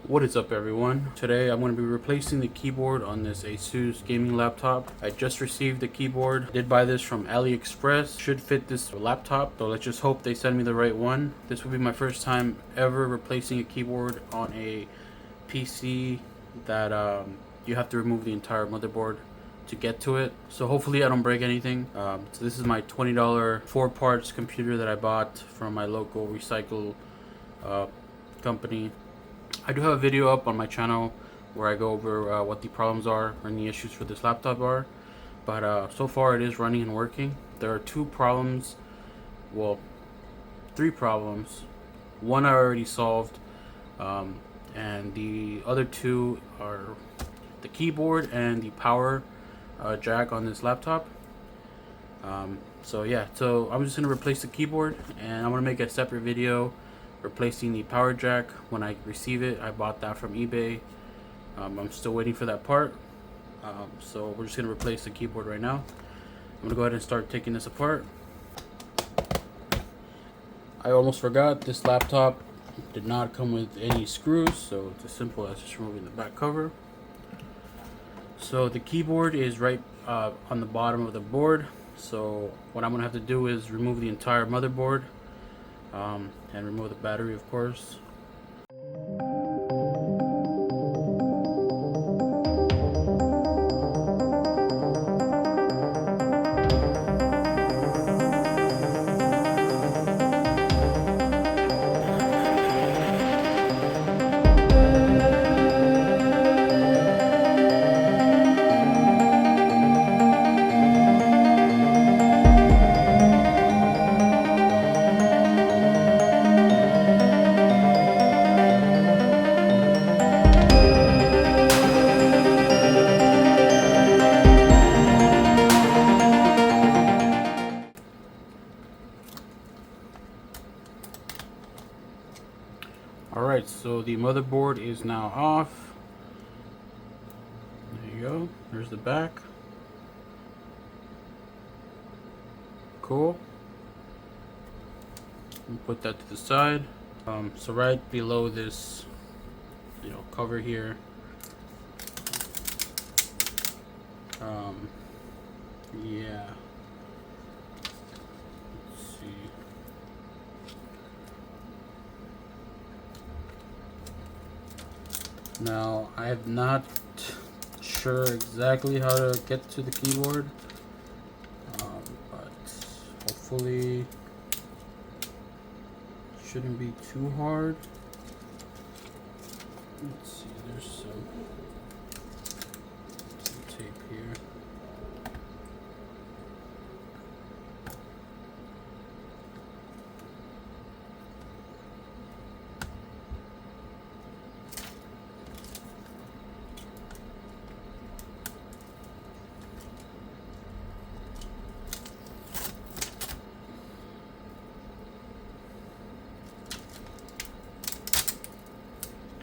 What is up, everyone? Today I'm going to be replacing the keyboard on this ASUS gaming laptop. I just received the keyboard. I did buy this from AliExpress. Should fit this laptop, so let's just hope they send me the right one. This will be my first time ever replacing a keyboard on a PC that you have to remove the entire motherboard to get to it. So hopefully I don't break anything. So this is my $20 4 parts computer that I bought from my local recycle company. I do have a video up on my channel where I go over what the problems are and the issues for this laptop are, but so far it is running and working. There are two problems, well, three problems. One I already solved, and the other two are the keyboard and the power jack on this laptop. So yeah, so I'm just going to replace the keyboard, and I'm going to make a separate video replacing the power jack when I receive it. I bought that from eBay. I'm still waiting for that part. So we're just going to replace the keyboard right now. I'm going to go ahead and start taking this apart. I almost forgot, this laptop did not come with any screws, so it's as simple as just removing the back cover. So the keyboard is right on the bottom of the board. So what I'm going to have to do is remove the entire motherboard. And remove the battery, of course. Alright, so the motherboard is now off. There you go. There's the back. Cool. Put that to the side. So right below this, cover here. Yeah. Let's see. Now, I am not sure exactly how to get to the keyboard, but hopefully it shouldn't be too hard. Let's see, there's some tape here.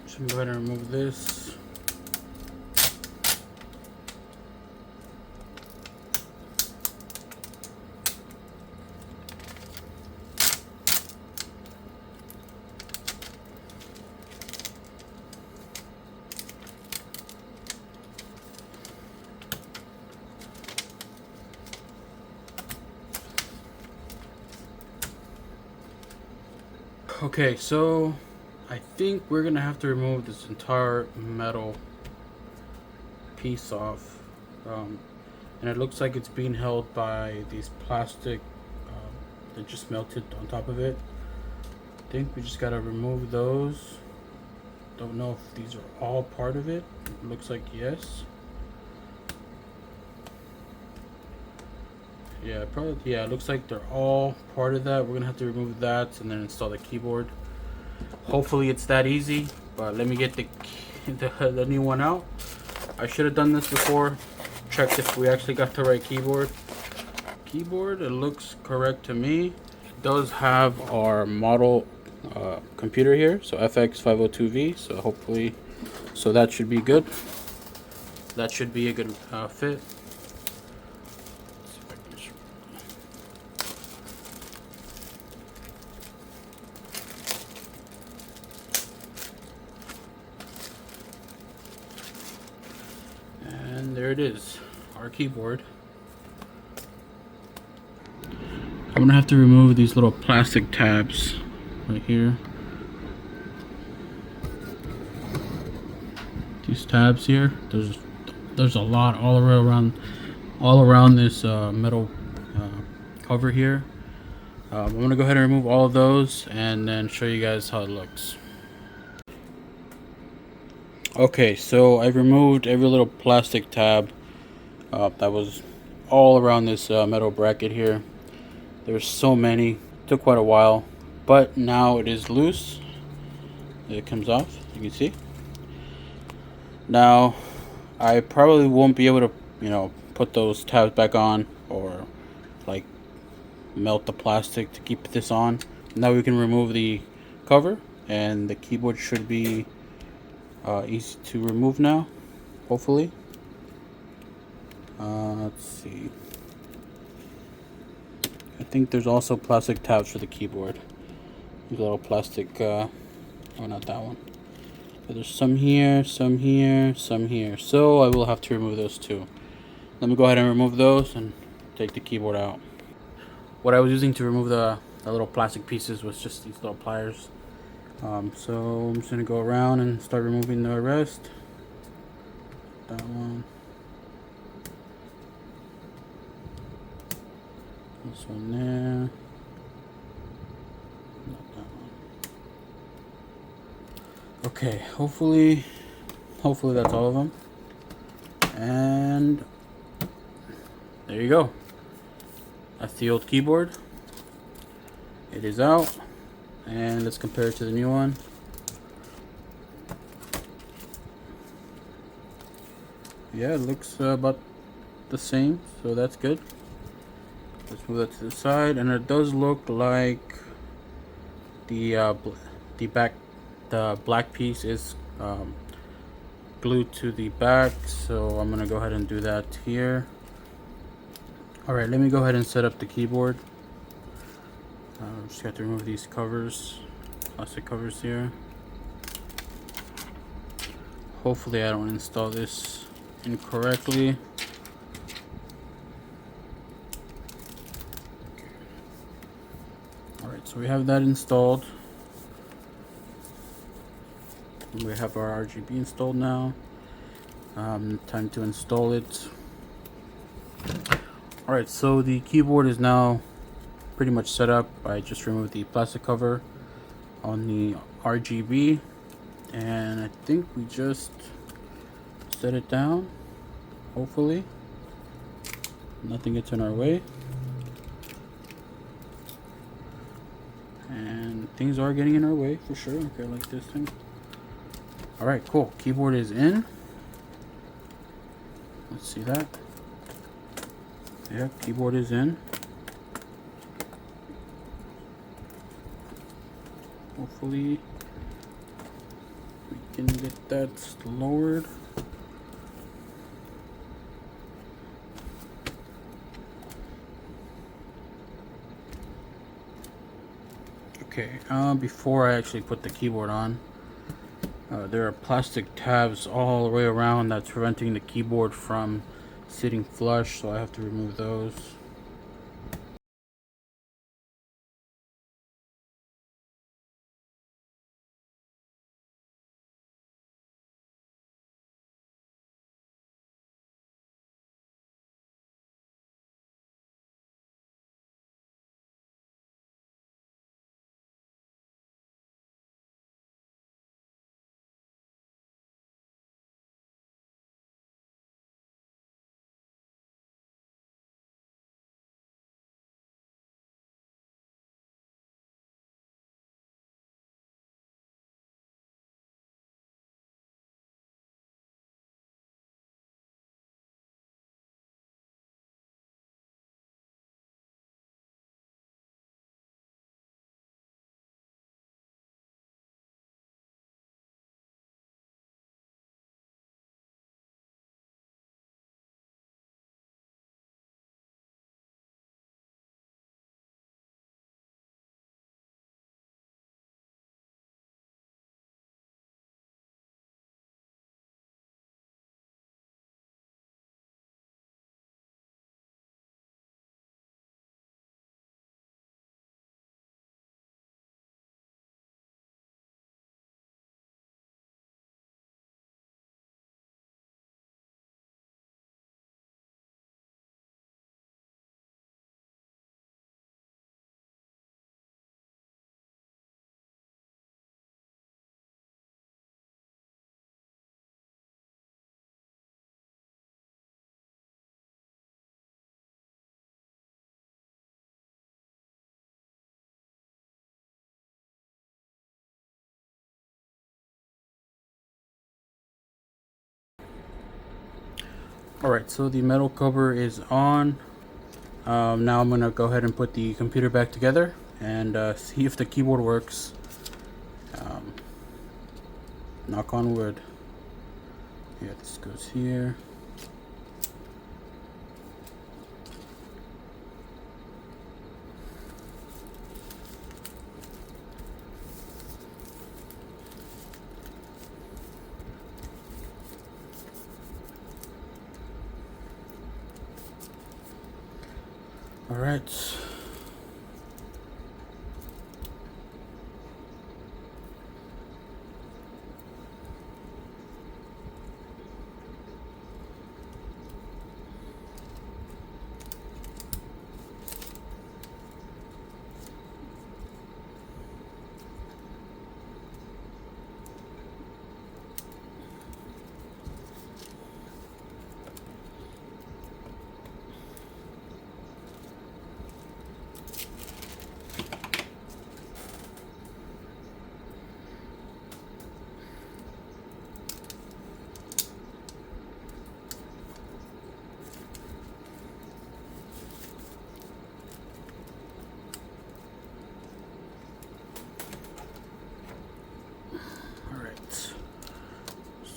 So I'm going to remove this. Okay, so I think we're gonna have to remove this entire metal piece off, and it looks like it's being held by these plastic that just melted on top of it. I think we just gotta remove those. Don't know if these are all part of it. It looks like yes. Yeah, probably. Yeah, it looks like they're all part of that. We're gonna have to remove that and then install the keyboard. Hopefully it's that easy, but let me get the new one out. I should have done this before. Checked if we actually got the right keyboard. It looks correct to me. It does have our model computer here, so FX502V. So hopefully, that should be good. That should be a good fit. there it is, our keyboard. I'm gonna have to remove these little plastic tabs right here. These tabs here, there's a lot all around this metal cover here. I'm gonna go ahead and remove all of those and then show you guys how it looks. Okay, so I removed every little plastic tab that was all around this metal bracket here. There's so many. It took quite a while, but now it is loose. It comes off, you can see. Now, I probably won't be able to, put those tabs back on or like melt the plastic to keep this on. Now we can remove the cover and the keyboard should be easy to remove now, hopefully. Let's see. I think there's also plastic tabs for the keyboard. These little plastic, oh, not that one. But there's some here, some here, some here. So I will have to remove those too. Let me go ahead and remove those and take the keyboard out. What I was using to remove the little plastic pieces was just these little pliers. So I'm just gonna go around and start removing the rest. That one. This one there. Not that one. Okay, hopefully that's all of them. And there you go. That's the old keyboard. It is out. And let's compare it to the new one. Yeah, it looks about the same, so that's good. Let's move that to the side, and it does look like the black piece is glued to the back, so I'm gonna go ahead and do that here. Alright, let me go ahead and set up the keyboard. Just got to remove these covers, plastic covers here. Hopefully I don't install this incorrectly. Alright, so we have that installed. We have our RGB installed now. Time to install it. Alright, so the keyboard is now pretty much set up. I just removed the plastic cover on the RGB, and I think we just set it down. Hopefully nothing gets in our way, and things are getting in our way for sure. Okay, like this thing. Alright, cool. Keyboard is in. Let's see that. Yeah, keyboard is in. Hopefully we can get that lowered. Okay, before I actually put the keyboard on, there are plastic tabs all the way around that's preventing the keyboard from sitting flush, so I have to remove those. Alright, so the metal cover is on. Now I'm gonna go ahead and put the computer back together and see if the keyboard works. Knock on wood. Yeah, this goes here. All right.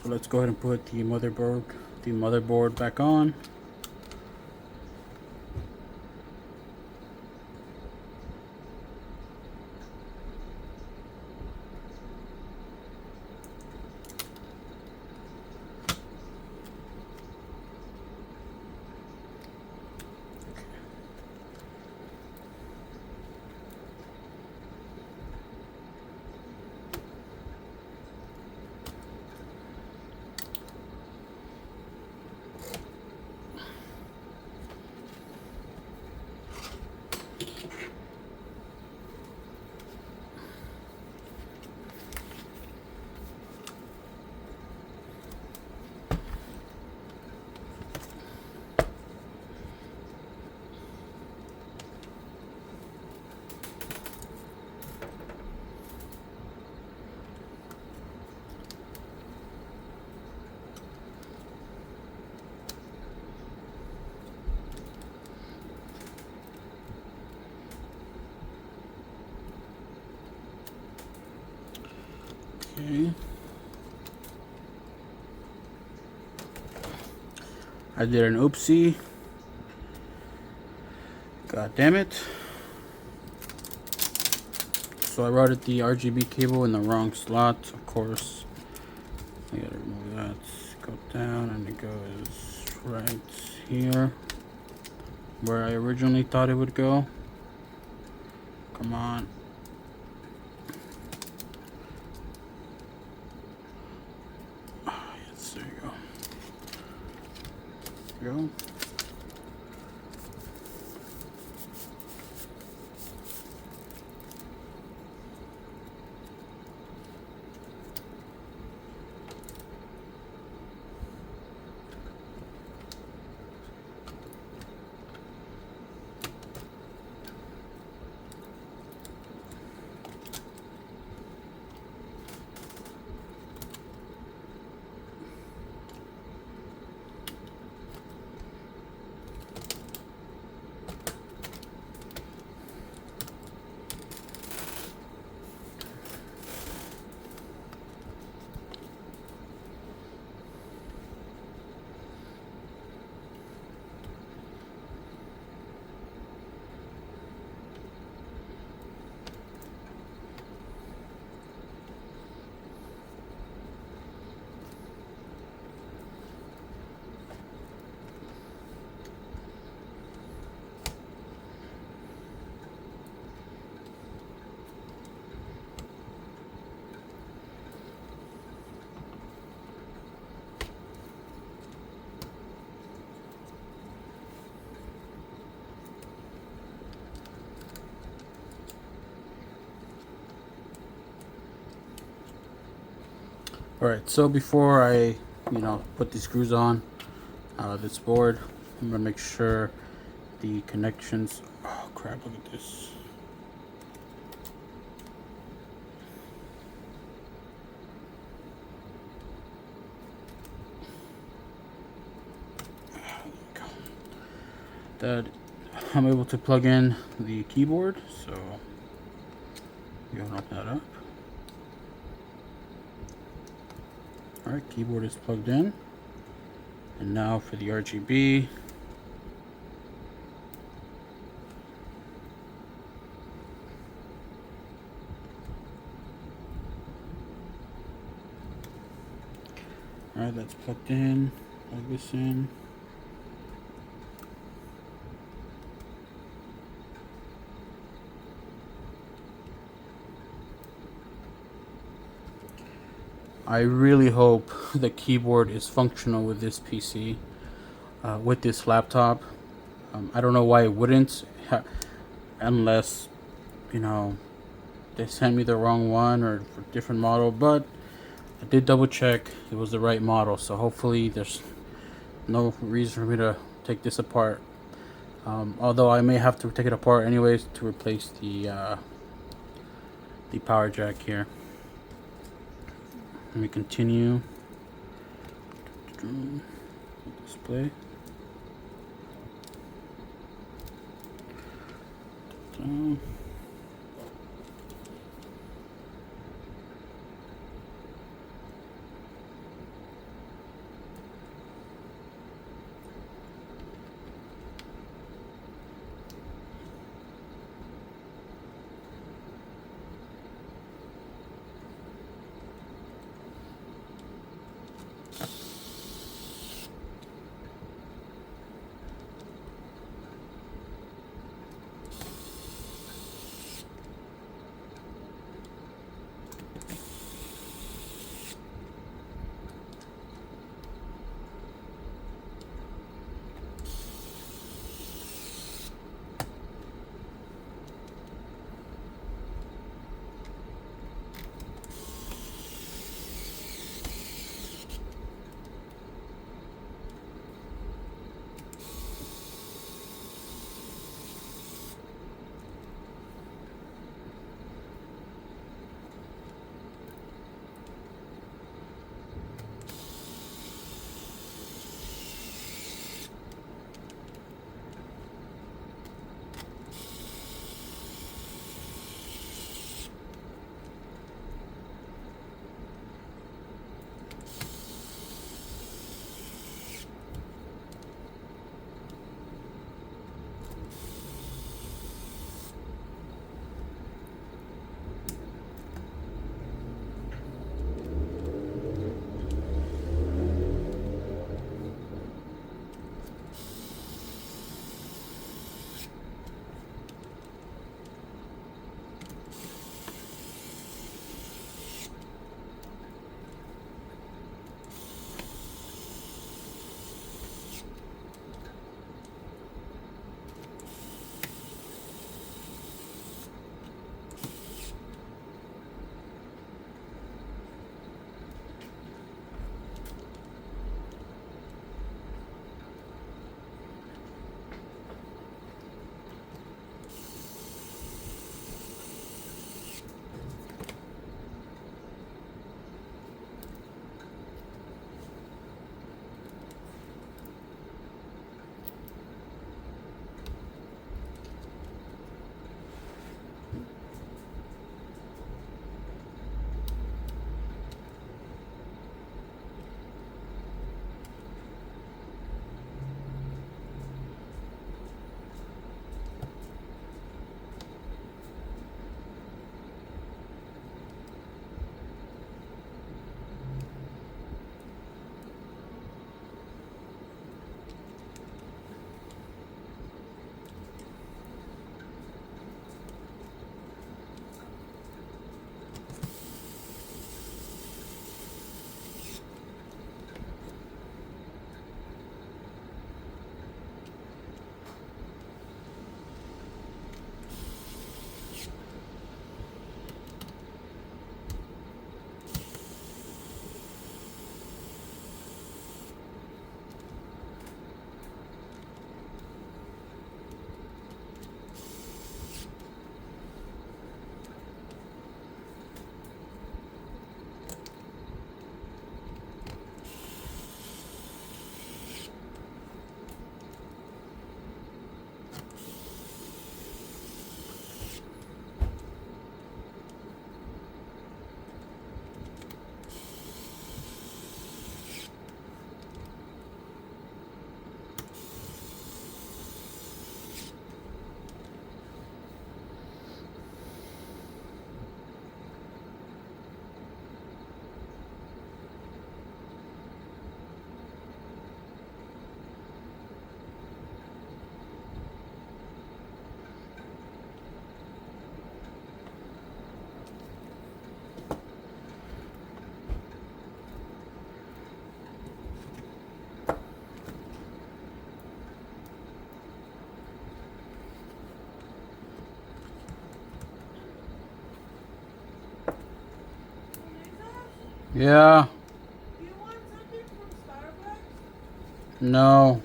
So let's go ahead and put the motherboard back on. Okay. I did an oopsie. God damn it. So I routed the RGB cable in the wrong slot, of course. I gotta remove that. Go down and it goes right here where I originally thought it would go. Come on. Oh, yes, there you go. There you go. Alright, so before I, put these screws on this board, I'm gonna make sure the connections. Oh crap! Look at this. that I'm able to plug in the keyboard, so you open that up. Alright, keyboard is plugged in. And now for the RGB. Alright, that's plugged in. Plug this in. I really hope the keyboard is functional with this PC, with this laptop. I don't know why it wouldn't, unless, you know, they sent me the wrong one or a different model, but I did double check it was the right model, so hopefully there's no reason for me to take this apart. Although I may have to take it apart anyways to replace the power jack here. Let me continue. Display. Yeah. Do you want something from Starbucks? No.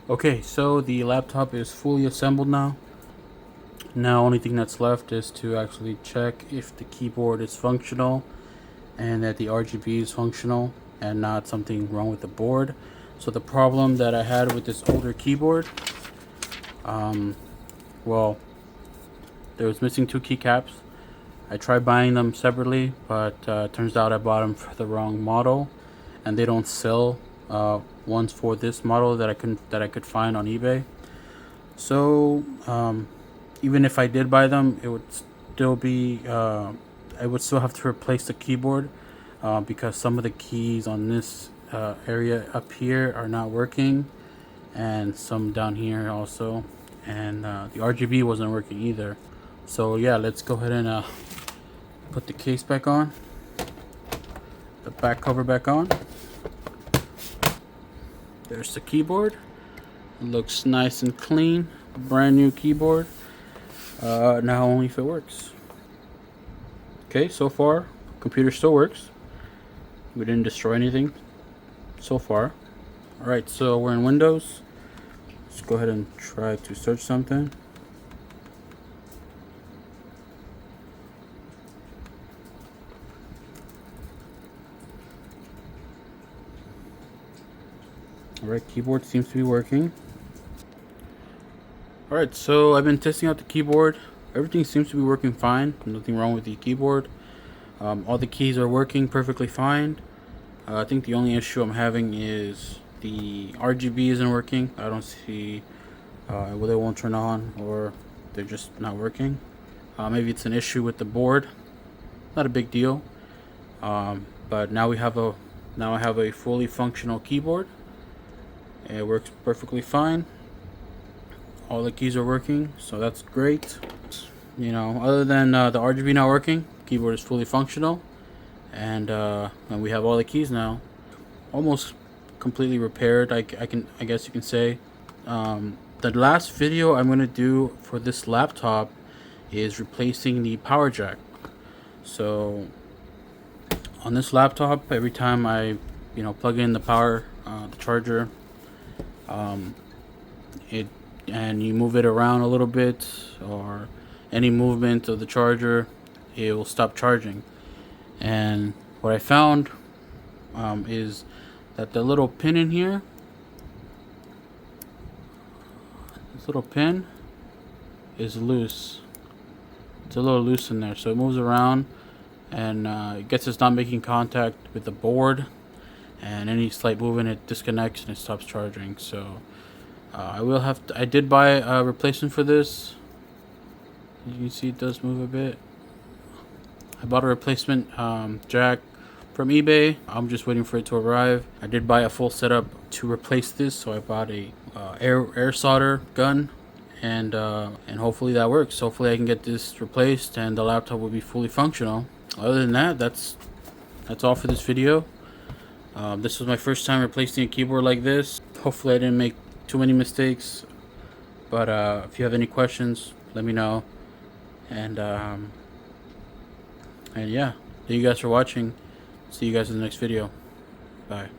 Okay, so the laptop is fully assembled now. Now, only thing that's left is to actually check if the keyboard is functional and that the RGB is functional and not something wrong with the board. So the problem that I had with this older keyboard, well, there was missing two keycaps. I tried buying them separately, but turns out I bought them for the wrong model, and they don't sell ones for this model that I could find on eBay. So even if I did buy them, it would still be I would still have to replace the keyboard because some of the keys on this area up here are not working, and some down here also, and the RGB wasn't working either. So yeah, let's go ahead and put the case back on, the back cover back on. There's the keyboard. It looks nice and clean, brand new keyboard. Now only if it works. Okay, so far computer still works. We didn't destroy anything so far. Alright, so we're in Windows. Let's go ahead and try to search something. Alright, keyboard seems to be working. Alright, so I've been testing out the keyboard. Everything seems to be working fine. Nothing wrong with the keyboard. All the keys are working perfectly fine. I think the only issue I'm having is the RGB isn't working. I don't see whether it won't turn on or they're just not working. Maybe it's an issue with the board. Not a big deal. But now I have a fully functional keyboard. It works perfectly fine. All the keys are working, so that's great. You know, other than the RGB not working, keyboard is fully functional, and we have all the keys now, almost completely repaired. I guess you can say. The last video I'm gonna do for this laptop is replacing the power jack. So on this laptop, every time I plug in the power, the charger, and you move it around a little bit, or any movement of the charger, it will stop charging. And what I found is that the little pin in here, this little pin is loose. It's a little loose in there, so it moves around, and it gets us not making contact with the board, and any slight movement it disconnects and it stops charging. So I did buy a replacement for this. You can see it does move a bit. I bought a replacement jack from eBay. I'm just waiting for it to arrive. I did buy a full setup to replace this, so I bought a air solder gun, and hopefully that works. Hopefully I can get this replaced and the laptop will be fully functional. Other than that, that's all for this video. This was my first time replacing a keyboard like this. Hopefully I didn't make too many mistakes, but if you have any questions, let me know. And yeah, thank you guys for watching. See you guys in the next video. Bye.